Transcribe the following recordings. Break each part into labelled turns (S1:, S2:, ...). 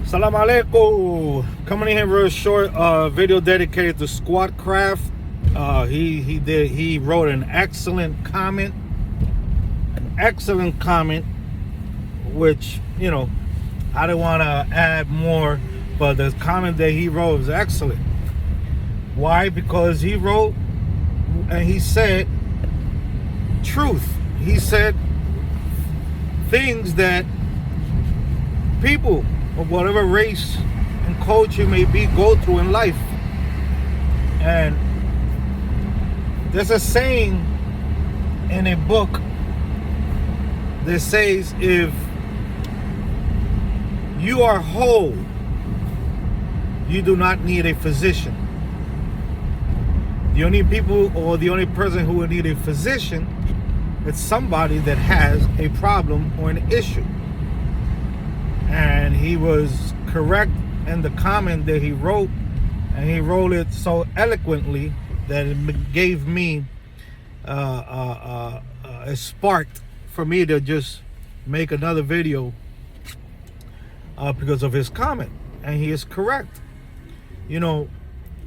S1: Salam alaikum. Coming in here real short video dedicated to Squat Craft. He wrote an excellent comment, which I didn't want to add more, but the comment that he wrote was excellent. Why? Because he wrote and he said truth. He said things that people of whatever race and culture may be go through in life. And there's a saying in a book that says, if you are whole, you do not need a physician. The only people or the only person who would need a physician is somebody that has a problem or an issue. And he was correct in the comment that he wrote, and he wrote it so eloquently that it gave me a spark for me to just make another video because of his comment. And he is correct. A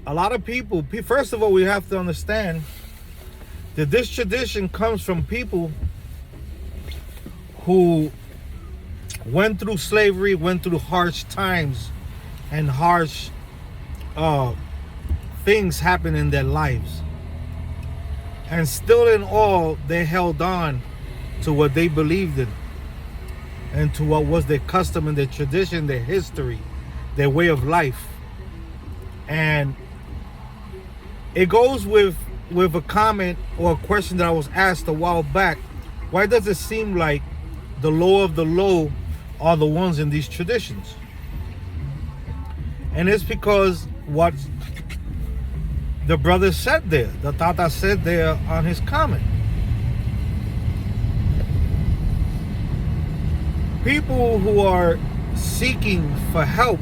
S1: lot of people, first of all, we have to understand that this tradition comes from people who went through slavery, went through harsh times and harsh things happened in their lives. And still in all, they held on to what they believed in and to what was their custom and their tradition, their history, their way of life. And it goes with a comment or a question that I was asked a while back. Why does it seem like the low of the low are the ones in these traditions? And it's because what the brother said there, the Tata said there on his comment. People who are seeking for help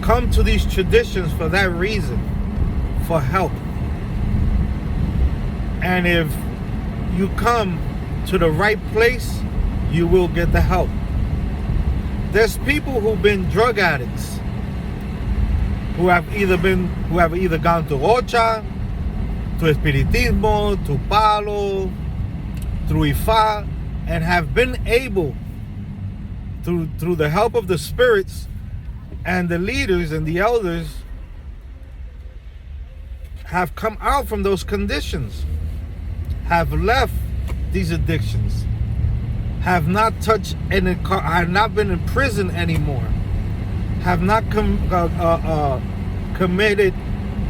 S1: come to these traditions for that reason, for help. And if you come to the right place, you will get the help. There's people who've been drug addicts who have either gone to Ocha, to Espiritismo, to Palo, through Ifa, and have been able through the help of the spirits and the leaders and the elders have come out from those conditions, have left these addictions, have not touched any car, have not been in prison anymore, have not committed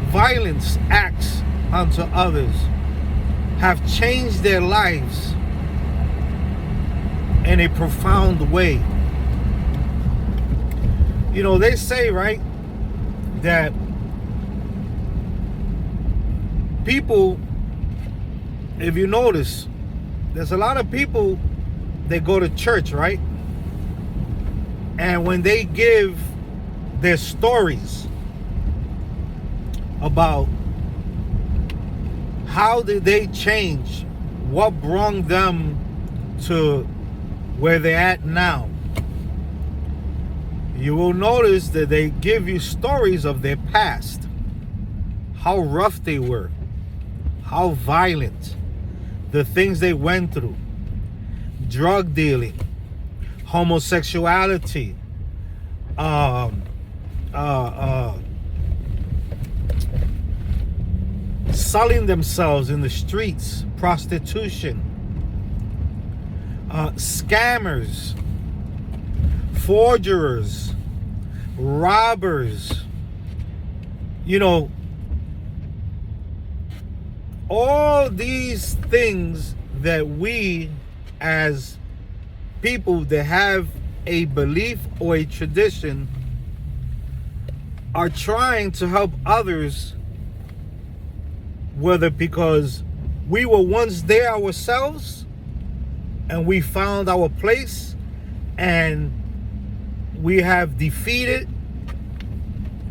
S1: violence acts unto others, have changed their lives in a profound way. They say, right, that people, if you notice, there's a lot of people that go to church, right? And when they give their stories about how did they change, what brought them to where they're at now, you will notice that they give you stories of their past, how rough they were, how violent, the things they went through, drug dealing, homosexuality, selling themselves in the streets, prostitution, scammers, forgers, robbers, all these things that we as people that have a belief or a tradition are trying to help others, whether because we were once there ourselves and we found our place and we have defeated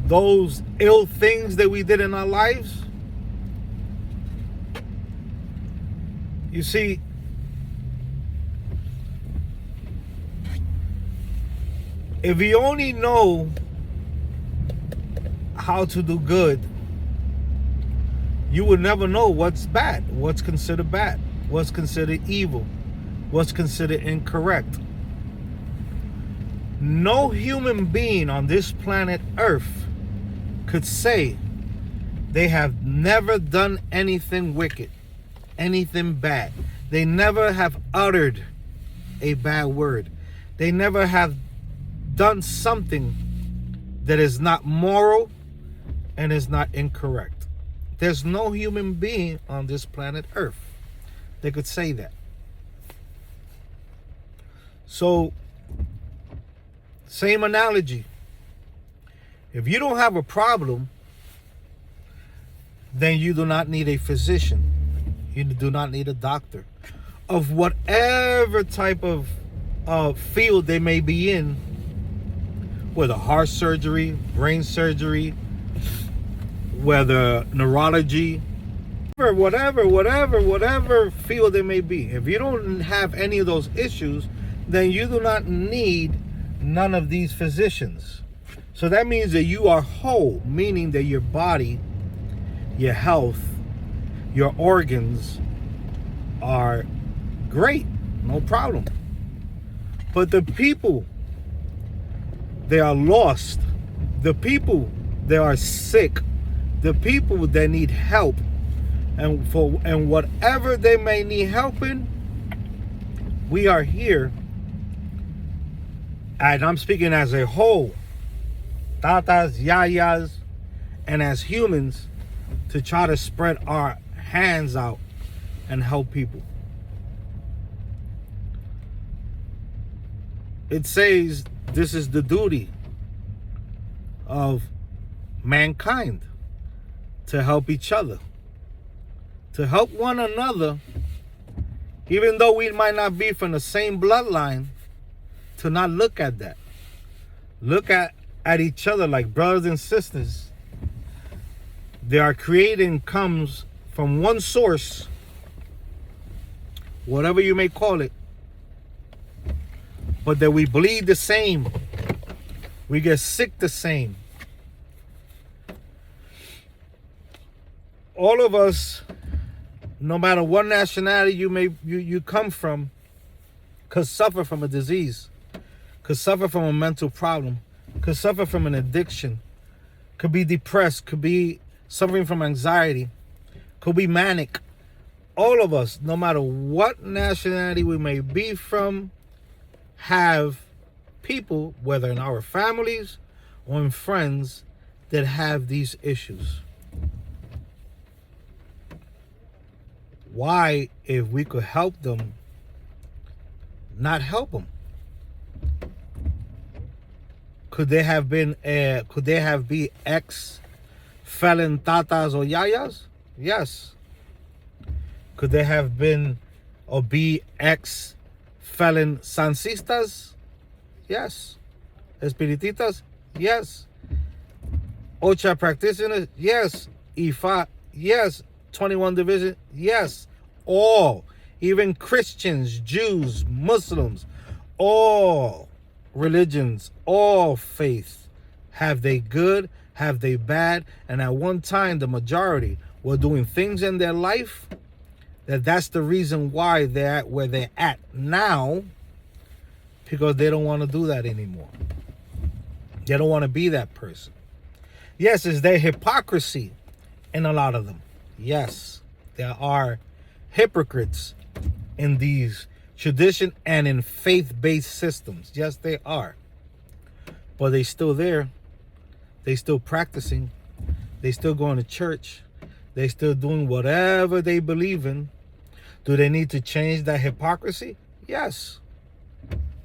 S1: those ill things that we did in our lives. You see, If you only know how to do good, you would never know what's bad, what's considered bad, what's considered evil, what's considered incorrect. No human being on this planet Earth could say they have never done anything wicked, anything bad. They never have uttered a bad word. They never have done something that is not moral and is not incorrect. There's no human being on this planet Earth that could say that. So, same analogy. If you don't have a problem, then you do not need a physician. You do not need a doctor of whatever type of field they may be in, whether heart surgery, brain surgery, whether neurology, whatever field they may be. If you don't have any of those issues, then you do not need none of these physicians. So that means that you are whole, meaning that your body, your health, your organs are great, no problem. But the people, they are lost. The people, they are sick. The people that need help, and whatever they may need help in, we are here. And I'm speaking as a whole, tatas, yayas, and as humans, to try to spread our hands out and help people. It says this is the duty of mankind, to help each other, to help one another, even though we might not be from the same bloodline, to not look at that. Look at each other like brothers and sisters. They are creating comes from one source, whatever you may call it, but that we bleed the same. We get sick the same. All of us, no matter what nationality you come from, could suffer from a disease, could suffer from a mental problem, could suffer from an addiction, could be depressed, could be suffering from anxiety, could be manic. All of us, no matter what nationality we may be from, have people, whether in our families or in friends, that have these issues. Why, if we could help them, not help them? Could they have been ex-felon tatas or yayas? Yes. Could they have been or be ex-felon sancistas? Yes. Espirititas? Yes. Ocha practitioners? Yes. Ifa? Yes. 21 division? Yes. All. Even Christians, Jews, Muslims, all religions, all faiths. Have they good? Have they bad? And at one time, the majority were doing things in their life that's the reason why they're at where they're at now, because they don't want to do that anymore. They don't want to be that person. Yes, is there hypocrisy in a lot of them? Yes, there are hypocrites in these tradition and in faith-based systems. Yes, they are. But they still there. They still practicing. They still going to church. They still doing whatever they believe in. Do they need to change that hypocrisy? Yes.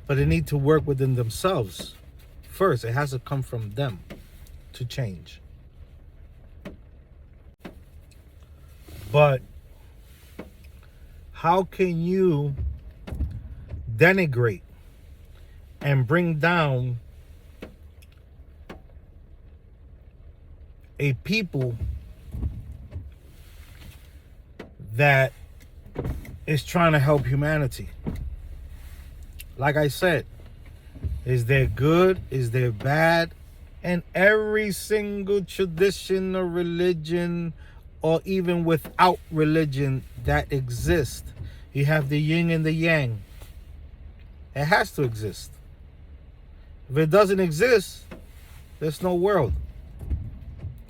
S1: But they need to work within themselves. First, it has to come from them to change. But how can you denigrate and bring down a people that is trying to help humanity? Like I said, Is there good? Is there bad? And every single tradition or religion, or even without religion that exists, you have the yin and the yang. It has to exist. If it doesn't exist, there's no world.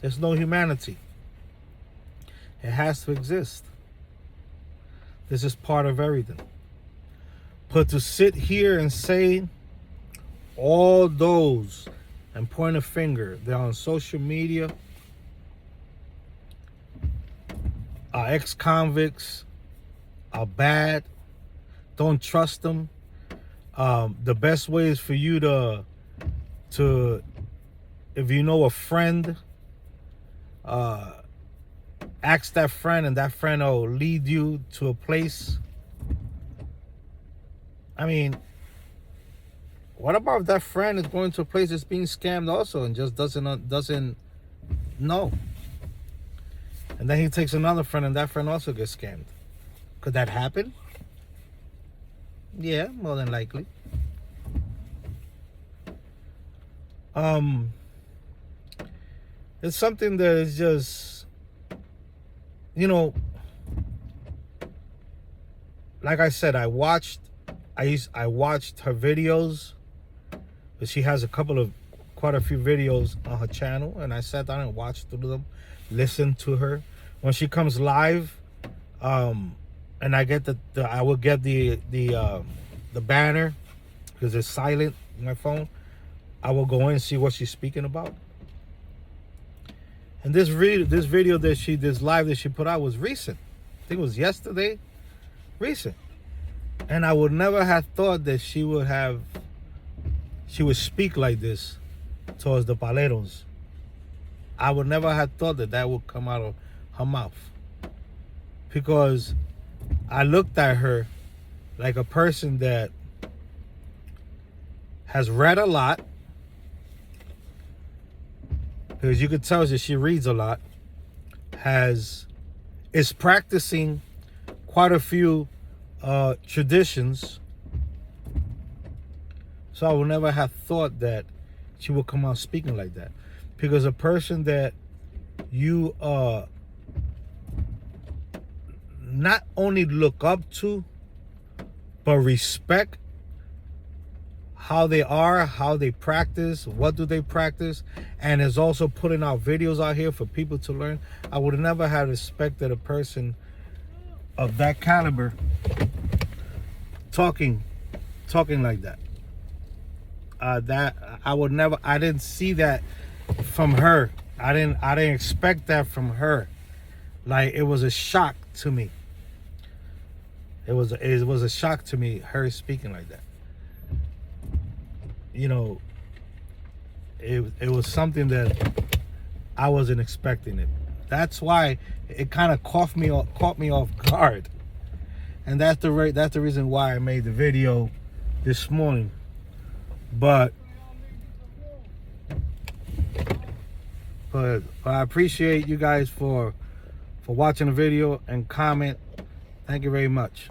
S1: There's no humanity. It has to exist. This is part of everything. But to sit here and say all those and point a finger, they're on social media, are ex-convicts, are bad, don't trust them. The best way is for you to if you know a friend, ask that friend, and that friend will lead you to a place. I mean, what about if that friend is going to a place that's being scammed also and just doesn't know? And then he takes another friend and that friend also gets scammed. Could that happen? Yeah, more than likely. It's something that is just, you know, like I said, I watched her videos, but she has quite a few videos on her channel, and I sat down and watched through them, listened to her. When she comes live, and I get I will get the banner because it's silent on my phone. I will go in and see what she's speaking about. And this live that she put out was recent. I think it was yesterday. Recent. And I would never have thought that she would speak like this towards the paleros. I would never have thought that would come out of her mouth. Because I looked at her like a person that has read a lot. Because you could tell that she reads a lot. Is practicing quite a few traditions. So I would never have thought that she would come out speaking like that. Because a person that you not only look up to, but respect how they are, how they practice, what do they practice, and is also putting out videos out here for people to learn. I would never have expected a person of that caliber talking like that. That I didn't see that from her. I didn't expect that from her. Like, it was a shock to me. It was a shock to me, her speaking like that. You know, it was something that I wasn't expecting it. That's why it kind of caught me off guard. And that's the reason why I made the video this morning. But I appreciate you guys for watching the video and comment. Thank you very much.